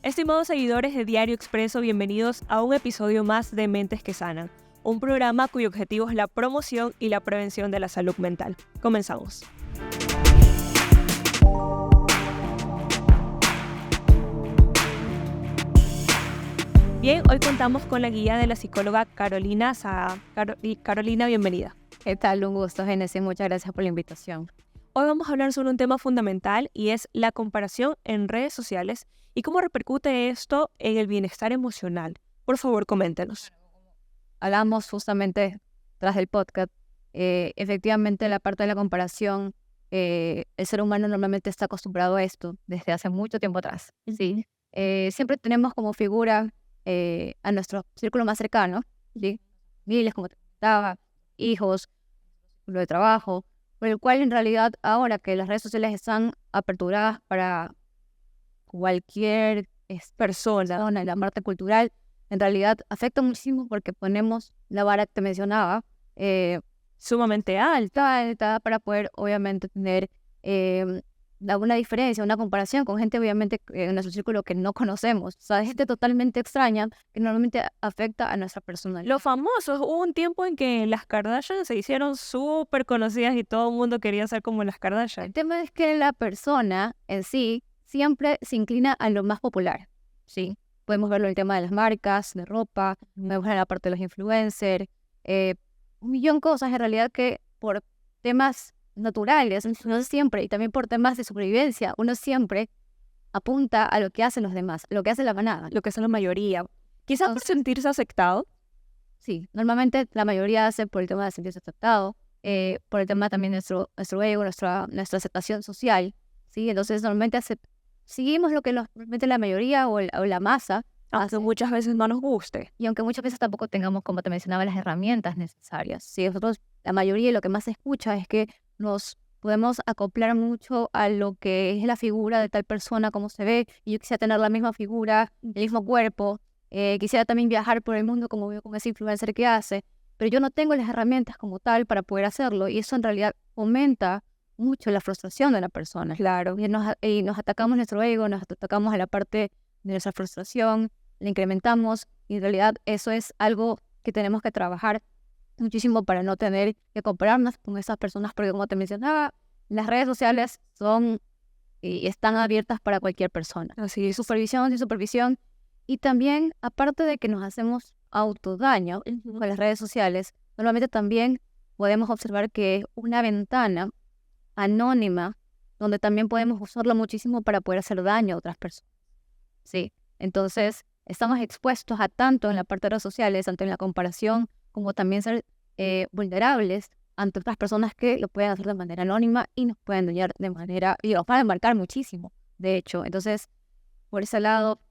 Estimados seguidores de Diario Expreso, bienvenidos a un episodio más de Mentes que Sanan, un programa cuyo objetivo es la promoción y la prevención de la salud mental. Comenzamos. Bien, hoy contamos con la guía de la psicóloga Carolina Saá. Carolina, bienvenida. ¿Qué tal? Un gusto, Génesis. Muchas gracias por la invitación. Hoy vamos a hablar sobre un tema fundamental y es la comparación en redes sociales y cómo repercute esto en el bienestar emocional. Por favor, coméntenos. Hablamos justamente tras del podcast. Efectivamente, la parte de la comparación, el ser humano normalmente está acostumbrado a esto desde hace mucho tiempo atrás. ¿Sí? Siempre tenemos como figura a nuestro círculo más cercano, ¿sí? Miles, como te comentaba, hijos, lo de trabajo, por el cual en realidad ahora que las redes sociales están aperturadas para cualquier persona en la parte cultural, en realidad afecta muchísimo porque ponemos la vara que te mencionaba Sumamente alta para poder obviamente tener una diferencia, una comparación con gente obviamente en nuestro círculo que no conocemos, o sea, gente totalmente extraña que normalmente afecta a nuestra personalidad. Los famosos, hubo un tiempo en que las Kardashian se hicieron súper conocidas y todo el mundo quería ser como las Kardashian. El tema es que la persona en sí siempre se inclina a lo más popular, ¿sí? Podemos verlo en el tema de las marcas, de ropa, podemos ver en la parte de los influencers, un millón de cosas en realidad que por temas naturales, no siempre, y también por temas de supervivencia, uno siempre apunta a lo que hacen los demás, lo que hace la manada, lo que hace la mayoría. Quizás por sentirse aceptado. Sí, normalmente la mayoría hace por el tema de sentirse aceptado, por el tema también de nuestro ego, nuestra aceptación social, ¿sí? Entonces normalmente seguimos lo que normalmente la mayoría o la masa hace, muchas veces no nos guste. Y aunque muchas veces tampoco tengamos, como te mencionaba, las herramientas necesarias. ¿Sí? Nosotros, la mayoría, lo que más se escucha es que nos podemos acoplar mucho a lo que es la figura de tal persona, cómo se ve, y yo quisiera tener la misma figura, el mismo cuerpo, quisiera también viajar por el mundo como veo con ese influencer que hace, pero yo no tengo las herramientas como tal para poder hacerlo, y eso en realidad aumenta mucho la frustración de la persona. Claro. Y nos atacamos nuestro ego, nos atacamos a la parte de nuestra frustración, la incrementamos, y en realidad eso es algo que tenemos que trabajar muchísimo para no tener que compararnos con esas personas, porque como te mencionaba, las redes sociales son y están abiertas para cualquier persona. Así es. Supervisión, sin supervisión, y también, aparte de que nos hacemos autodaño con las redes sociales, normalmente también podemos observar que es una ventana anónima donde también podemos usarlo muchísimo para poder hacer daño a otras personas. Sí, entonces estamos expuestos a tanto en la parte de redes sociales, tanto en la comparación, como también ser vulnerables ante otras personas que lo pueden hacer de manera anónima y nos pueden dañar de manera, y nos pueden marcar muchísimo, de hecho. Entonces, por ese lado,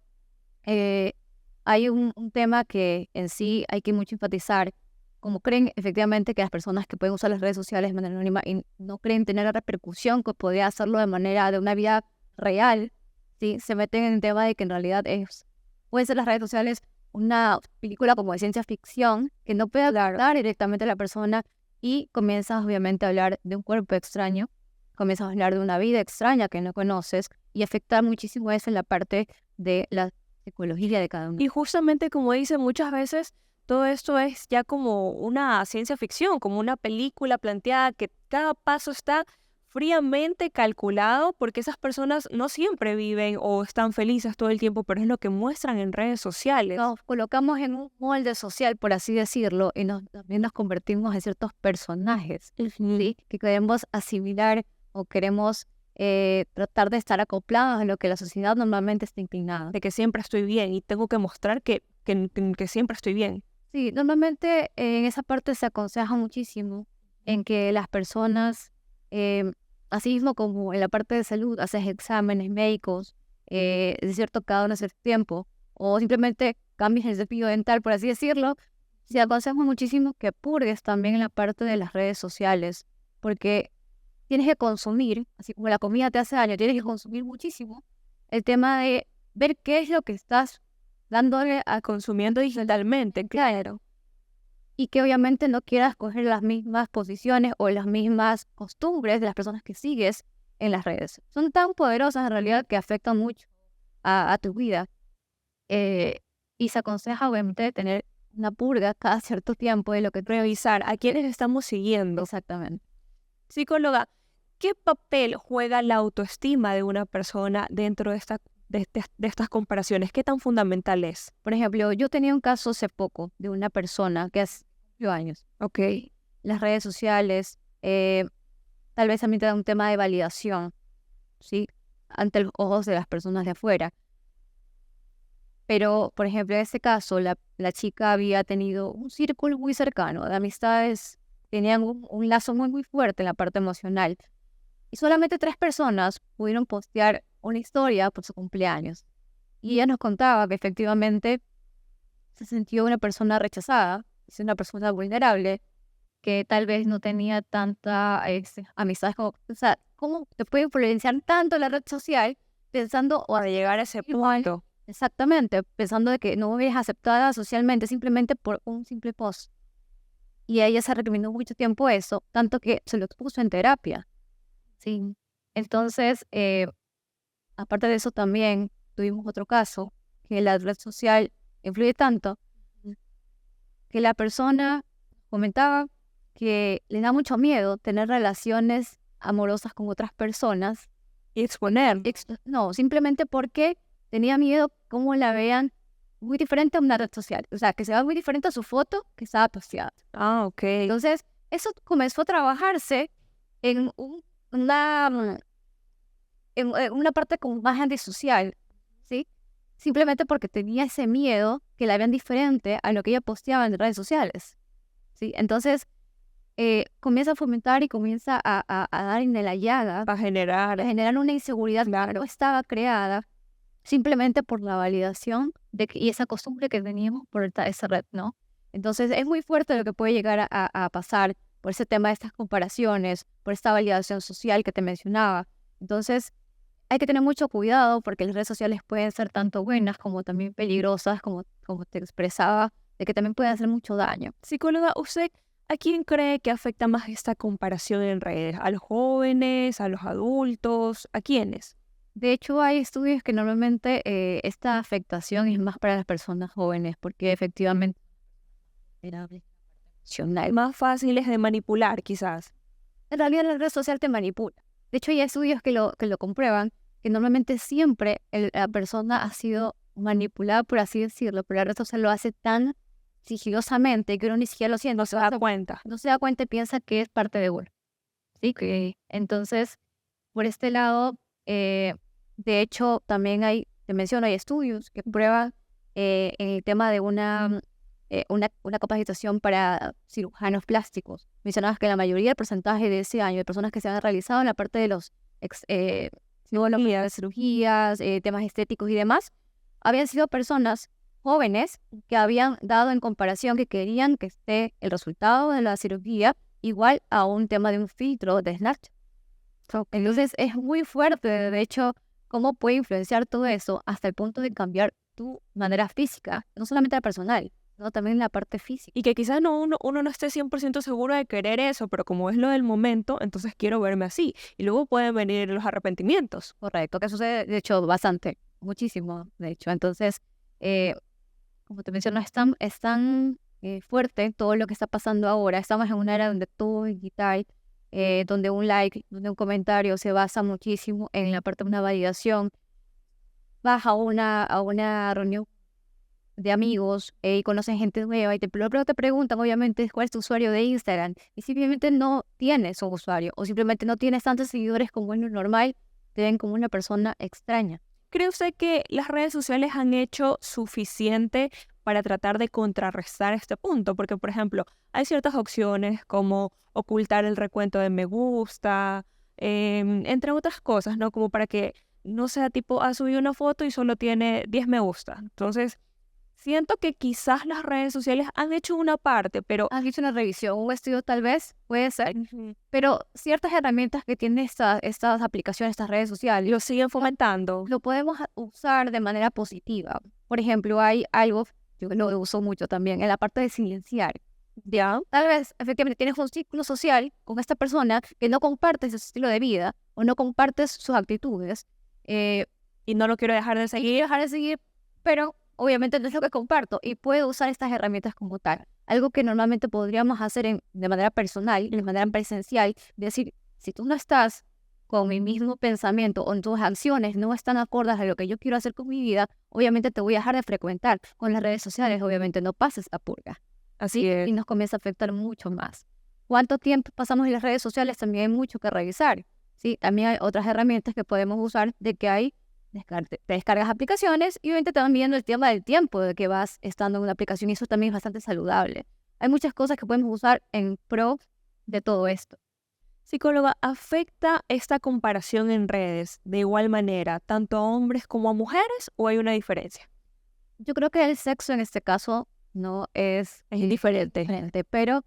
hay un tema que en sí hay que mucho enfatizar, como creen efectivamente que las personas que pueden usar las redes sociales de manera anónima y no creen tener la repercusión que podría hacerlo de una vida real, ¿sí? Se meten en el tema de que en realidad pueden ser las redes sociales una película como de ciencia ficción que no puede hablar directamente a la persona y comienzas obviamente a hablar de un cuerpo extraño, comienzas a hablar de una vida extraña que no conoces y afectar muchísimo eso en la parte de la psicología de cada uno. Y justamente como dice, muchas veces todo esto es ya como una ciencia ficción, como una película planteada que cada paso está fríamente calculado porque esas personas no siempre viven o están felices todo el tiempo, pero es lo que muestran en redes sociales. Nos colocamos en un molde social, por así decirlo, y también nos convertimos en ciertos personajes, ¿sí? Que queremos asimilar o queremos tratar de estar acoplados a lo que la sociedad normalmente está inclinada. De que siempre estoy bien y tengo que mostrar que siempre estoy bien. Sí, normalmente en esa parte se aconseja muchísimo en que las personas, así mismo como en la parte de salud, haces exámenes médicos, de cierto cada uno cierto tiempo, o simplemente cambies el cepillo dental, por así decirlo, se aconseja muchísimo que purgues también en la parte de las redes sociales, porque tienes que consumir, así como la comida te hace daño, tienes que consumir muchísimo el tema de ver qué es lo que estás dándole a consumiendo digitalmente, claro. Y que obviamente no quieras coger las mismas posiciones o las mismas costumbres de las personas que sigues en las redes. Son tan poderosas en realidad que afectan mucho a tu vida. eh, y se aconseja obviamente tener una purga cada cierto tiempo de lo que Revisar a quiénes estamos siguiendo. exactamente. Psicóloga, ¿qué papel juega la autoestima de una persona dentro de estas comparaciones? ¿Qué tan fundamental es? Por ejemplo, yo tenía un caso hace poco de una persona que hace años, Ok. las redes sociales, tal vez también te da un tema de validación, ¿sí? Ante los ojos de las personas de afuera. Pero, por ejemplo, en este caso, la chica había tenido un círculo muy cercano de amistades, tenían un lazo muy, muy fuerte en la parte emocional. Y solamente 3 personas pudieron postear una historia por su cumpleaños. Y ella nos contaba que efectivamente se sintió una persona rechazada, es una persona vulnerable, que tal vez no tenía tanta amistades como, o sea, ¿cómo te puede influenciar tanto la red social pensando o Para llegar a ese igual, punto. exactamente, pensando de que no eres aceptada socialmente simplemente por un simple post? Y ella se recriminó mucho tiempo eso, tanto que se lo expuso en terapia, ¿sí? Entonces, aparte de eso también tuvimos otro caso, que la red social influye tanto que la persona comentaba que le da mucho miedo tener relaciones amorosas con otras personas. Y exponer. No, simplemente porque tenía miedo cómo la vean muy diferente a una red social. O sea, que se vea muy diferente a su foto que estaba posteada. Ah, ok. Entonces, eso comenzó a trabajarse en en una parte como más antisocial, ¿sí? Simplemente porque tenía ese miedo que la vean diferente a lo que ella posteaba en redes sociales, ¿sí? Entonces, comienza a fomentar y comienza a dar en la llaga, Para generar. a generar una inseguridad que Claro. no estaba creada simplemente por la validación y esa costumbre que teníamos por esa red, ¿no? Entonces, es muy fuerte lo que puede llegar a pasar por ese tema de estas comparaciones, por esta validación social que te mencionaba. Entonces, hay que tener mucho cuidado porque las redes sociales pueden ser tanto buenas como también peligrosas, como te expresaba, de que también pueden hacer mucho daño. Psicóloga, ¿usted a quién cree que afecta más esta comparación en redes? ¿A los jóvenes? ¿A los adultos? ¿A quiénes? De hecho, hay estudios que normalmente esta afectación es más para las personas jóvenes porque efectivamente era emocional. Más fáciles de manipular, quizás. En realidad la red social te manipula. De hecho, hay estudios que lo comprueban, que normalmente siempre la persona ha sido manipulada, por así decirlo, pero la red social lo hace tan sigilosamente que uno ni siquiera lo siente. No se da cuenta. No se da cuenta y piensa que es parte de uno. ¿Sí? Entonces, por este lado, de hecho, también te menciono, hay estudios que prueban en el tema de una capacitación para cirujanos plásticos. Mencionabas que la mayoría del porcentaje de ese año de personas que se han realizado en la parte de los cirugías, temas estéticos y demás, habían sido personas jóvenes que habían dado en comparación que querían que esté el resultado de la cirugía igual a un tema de un filtro de Snapchat. Entonces es muy fuerte, de hecho, cómo puede influenciar todo eso hasta el punto de cambiar tu manera física, no solamente la personal, sino también la parte física. Y que quizás uno no esté 100% seguro de querer eso, pero como es lo del momento, entonces quiero verme así. Y luego pueden venir los arrepentimientos. Correcto, que sucede, de hecho, bastante, muchísimo, de hecho. Entonces, como te menciono, es tan fuerte todo lo que está pasando ahora. Estamos en una era donde todo es digital, donde un like, donde un comentario se basa muchísimo en la parte de una validación. Vas a una reunión de amigos y conocen gente nueva y luego te preguntan, obviamente, cuál es tu usuario de Instagram. Y simplemente no tienes un usuario o simplemente no tienes tantos seguidores como es lo normal, te ven como una persona extraña. ¿Cree usted que las redes sociales han hecho suficiente para tratar de contrarrestar este punto? Porque, por ejemplo, hay ciertas opciones como ocultar el recuento de me gusta, entre otras cosas, ¿no? Como para que no sea tipo, ha subido una foto y solo tiene 10 me gusta. Entonces, siento que quizás las redes sociales han hecho una parte, pero Has hecho una revisión, un estudio tal vez, puede ser, ujú, pero ciertas herramientas que tienen estas aplicaciones, estas redes sociales, lo siguen fomentando. lo podemos usar de manera positiva. Por ejemplo, hay algo, yo lo uso mucho también, en la parte de silenciar. ¿Ya? Tal vez efectivamente tienes un círculo social con esta persona que no compartes su estilo de vida o no compartes sus actitudes. Y no lo quiero dejar de Y seguir. dejar de seguir, pero obviamente no es lo que comparto y puedo usar estas herramientas como tal. Algo que normalmente podríamos hacer de manera personal, de manera presencial, decir, si tú no estás con mi mismo pensamiento o tus acciones no están acordes a lo que yo quiero hacer con mi vida, obviamente te voy a dejar de frecuentar. Con las redes sociales, obviamente no pases la purga, Así ¿sí? es. Y nos comienza a afectar mucho más. ¿Cuánto tiempo pasamos en las redes sociales? También hay mucho que revisar, ¿sí? También hay otras herramientas que podemos usar de que hay te descargas aplicaciones y obviamente también viendo el tema del tiempo de que vas estando en una aplicación y eso también es bastante saludable. Hay muchas cosas que podemos usar en pro de todo esto. Psicóloga, ¿afecta esta comparación en redes de igual manera tanto a hombres como a mujeres o hay una diferencia? Yo creo que el sexo en este caso no es Es diferente. diferente, pero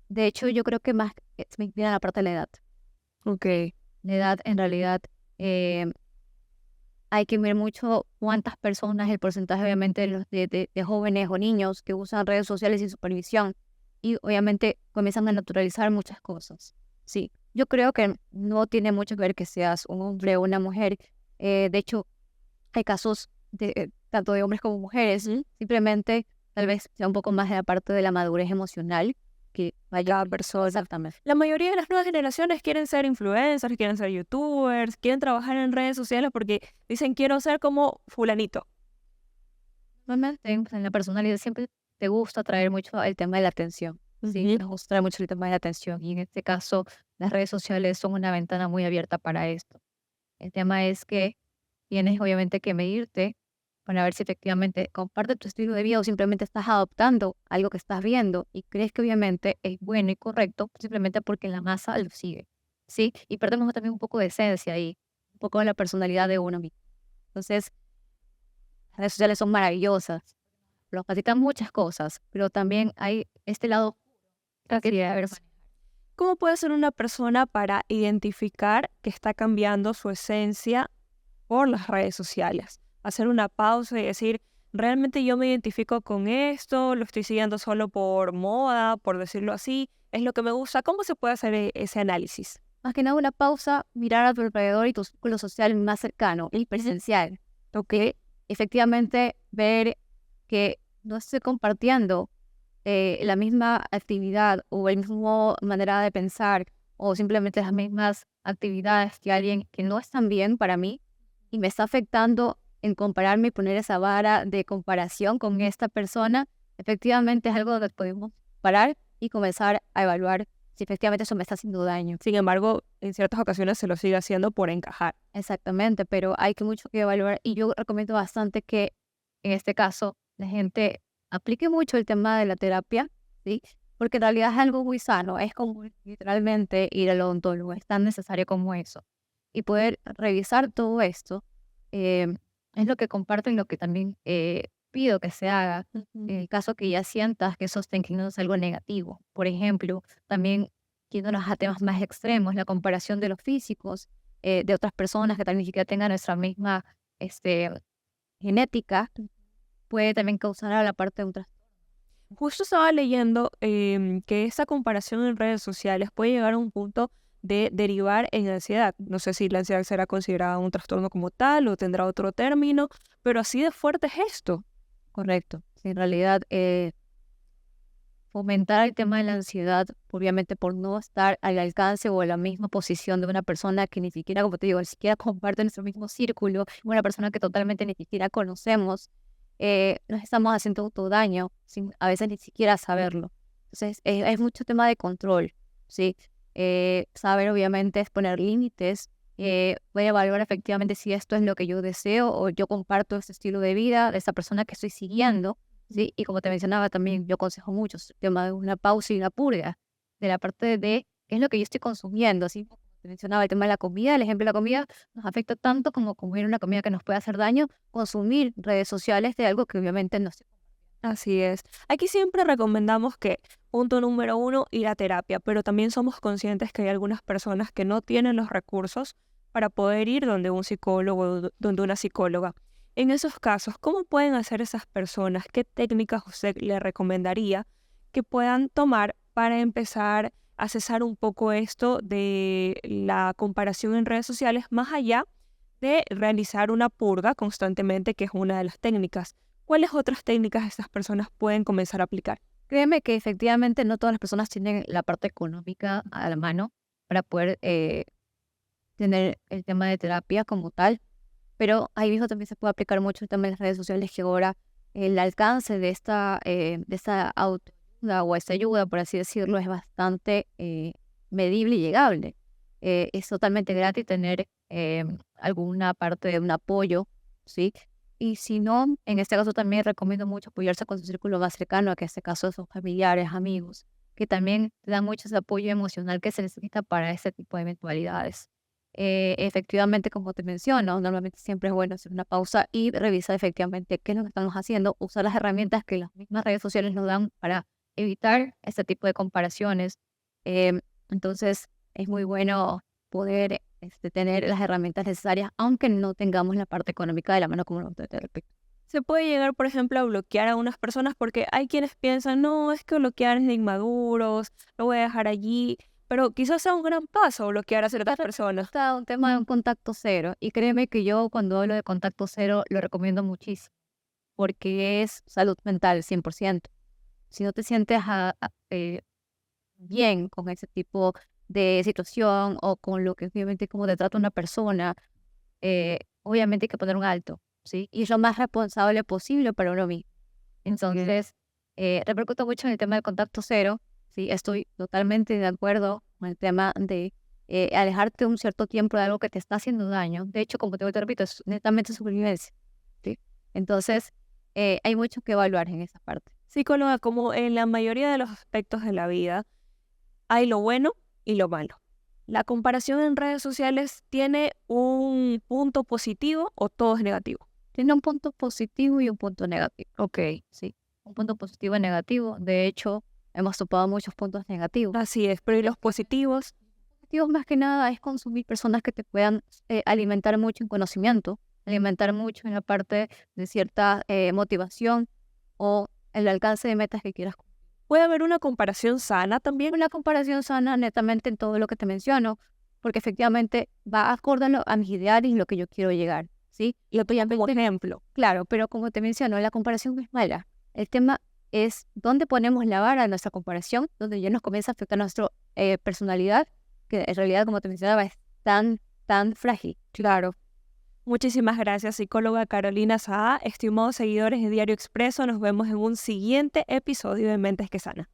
de hecho yo creo que más me inclina a la parte de la edad. Ok. La edad en realidad hay que ver mucho cuántas personas, el porcentaje obviamente de jóvenes o niños que usan redes sociales sin supervisión y obviamente comienzan a naturalizar muchas cosas. Sí, yo creo que no tiene mucho que ver que seas un hombre o una mujer. De hecho, hay casos tanto de hombres como mujeres. Simplemente tal vez sea un poco más de la parte de la madurez emocional que vaya Cada persona. exactamente. La mayoría de las nuevas generaciones quieren ser influencers, quieren ser youtubers, quieren trabajar en redes sociales porque dicen quiero ser como fulanito. Normalmente en la personalidad siempre te gusta traer mucho el tema de la atención. Sí, nos gusta traer mucho el tema de la atención y en este caso las redes sociales son una ventana muy abierta para esto. El tema es que tienes obviamente que medirte para ver si efectivamente comparte tu estilo de vida o simplemente estás adoptando algo que estás viendo y crees que obviamente es bueno y correcto simplemente porque la masa lo sigue, ¿sí? Y perdemos también un poco de esencia y un poco de la personalidad de uno mismo. Entonces, las redes sociales son maravillosas, nos facilitan muchas cosas, pero también hay este lado que quería ver. ¿Cómo puede ser una persona para identificar que está cambiando su esencia por las redes sociales? Hacer una pausa y decir, realmente yo me identifico con esto, lo estoy siguiendo solo por moda, por decirlo así, es lo que me gusta. ¿Cómo se puede hacer ese análisis? Más que nada una pausa, mirar a tu alrededor y tu círculo social más cercano, el presencial. Ok. Efectivamente ver que no estoy compartiendo la misma actividad o la misma manera de pensar o simplemente las mismas actividades que alguien que no están bien para mí y me está afectando en compararme y poner esa vara de comparación con esta persona, efectivamente es algo que podemos parar y comenzar a evaluar si efectivamente eso me está haciendo daño. Sin embargo, en ciertas ocasiones se lo sigue haciendo por encajar. Exactamente, pero hay que mucho que evaluar y yo recomiendo bastante que en este caso la gente aplique mucho el tema de la terapia, ¿sí? Porque en realidad es algo muy sano, es como literalmente ir al odontólogo, es tan necesario como eso. Y poder revisar todo esto es lo que comparto y lo que también pido que se haga en el caso que ya sientas que eso está inclinándose a algo negativo. Por ejemplo, también yéndonos a temas más extremos, la comparación de los físicos, de otras personas que tal vez ni siquiera tengan nuestra misma este, genética, puede también causar a la parte de un trastorno. Justo estaba leyendo que esa comparación en redes sociales puede llegar a un punto de derivar en ansiedad. No sé si la ansiedad será considerada un trastorno como tal o tendrá otro término, pero así de fuerte es esto. Correcto. Sí, en realidad, fomentar el tema de la ansiedad, obviamente por no estar al alcance o en la misma posición de una persona que ni siquiera, como te digo, ni siquiera comparte nuestro mismo círculo, una persona que totalmente ni siquiera conocemos, nos estamos haciendo autodaño sin a veces ni siquiera saberlo. Entonces, es mucho tema de control, ¿sí? Saber, obviamente, es poner límites. Voy a evaluar efectivamente si esto es lo que yo deseo o yo comparto este estilo de vida de esa persona que estoy siguiendo. Sí, y como te mencionaba también, yo aconsejo mucho el tema de una pausa y una purga de la parte de qué es lo que yo estoy consumiendo. Así como te mencionaba el tema de la comida, el ejemplo de la comida nos afecta tanto como comer una comida que nos puede hacer daño, consumir redes sociales de algo que obviamente no se... Así es. Aquí siempre recomendamos que, punto número uno, ir a terapia, pero también somos conscientes que hay algunas personas que no tienen los recursos para poder ir donde un psicólogo o donde una psicóloga. En esos casos, ¿cómo pueden hacer esas personas? ¿Qué técnicas usted le recomendaría que puedan tomar para empezar a cesar un poco esto de la comparación en redes sociales, más allá de realizar una purga constantemente, que es una de las técnicas? ¿cuáles otras técnicas estas personas pueden comenzar a aplicar? Créeme que efectivamente no todas las personas tienen la parte económica a la mano para poder tener el tema de terapia como tal, pero ahí mismo también se puede aplicar mucho el tema de las redes sociales, que ahora el alcance de esta autoayuda o esta ayuda, por así decirlo, es bastante medible y llegable. Es totalmente gratis tener alguna parte de un apoyo, ¿sí? Y si no, en este caso también recomiendo mucho apoyarse con su círculo más cercano, que en este caso son familiares, amigos, que también te dan mucho ese apoyo emocional que se necesita para este tipo de eventualidades. Efectivamente, como te menciono, normalmente siempre es bueno hacer una pausa y revisar efectivamente qué es lo que estamos haciendo, usar las herramientas que las mismas redes sociales nos dan para evitar este tipo de comparaciones. Entonces, es muy bueno poder tener las herramientas necesarias, aunque no tengamos la parte económica de la mano, como te repito. Se puede llegar, por ejemplo, a bloquear a unas personas porque hay quienes piensan, no, es que bloquear es de inmaduros, lo voy a dejar allí, pero quizás sea un gran paso bloquear a ciertas personas. Está un tema de un contacto cero, y créeme que yo cuando hablo de contacto cero lo recomiendo muchísimo, porque es salud mental 100%. Si no te sientes bien con ese tipo de situación o con lo que obviamente como te trata una persona, obviamente hay que poner un alto, ¿sí? Y es lo más responsable posible para uno mismo. Entonces, repercuto mucho en el tema del contacto cero, ¿sí? Estoy totalmente de acuerdo con el tema de alejarte un cierto tiempo de algo que te está haciendo daño. De hecho, como te repito, es netamente supervivencia, ¿sí? Entonces, hay mucho que evaluar en esa parte. Psicóloga, como en la mayoría de los aspectos de la vida, hay lo bueno y lo malo. ¿La comparación en redes sociales tiene un punto positivo o todo es negativo? Tiene un punto positivo y un punto negativo. Ok, Sí, un punto positivo y negativo. De hecho, hemos topado muchos puntos negativos. así es, pero ¿y los positivos? Positivos más que nada es consumir personas que te puedan alimentar mucho en conocimiento, alimentar mucho en la parte de cierta motivación o el alcance de metas que quieras. ¿Puede haber una comparación sana también? Una comparación sana netamente en todo lo que te menciono, porque efectivamente va acorde a mis ideales y lo que yo quiero llegar, ¿sí? Lo estoy dando como ejemplo. Claro, pero como te menciono, la comparación no es mala. El tema es dónde ponemos la vara de nuestra comparación, donde ya nos comienza a afectar nuestra personalidad, que en realidad, como te mencionaba, es tan frágil. Claro. Muchísimas gracias, psicóloga Carolina Saa. Estimados seguidores de Diario Expreso, nos vemos en un siguiente episodio de Mentes que Sana.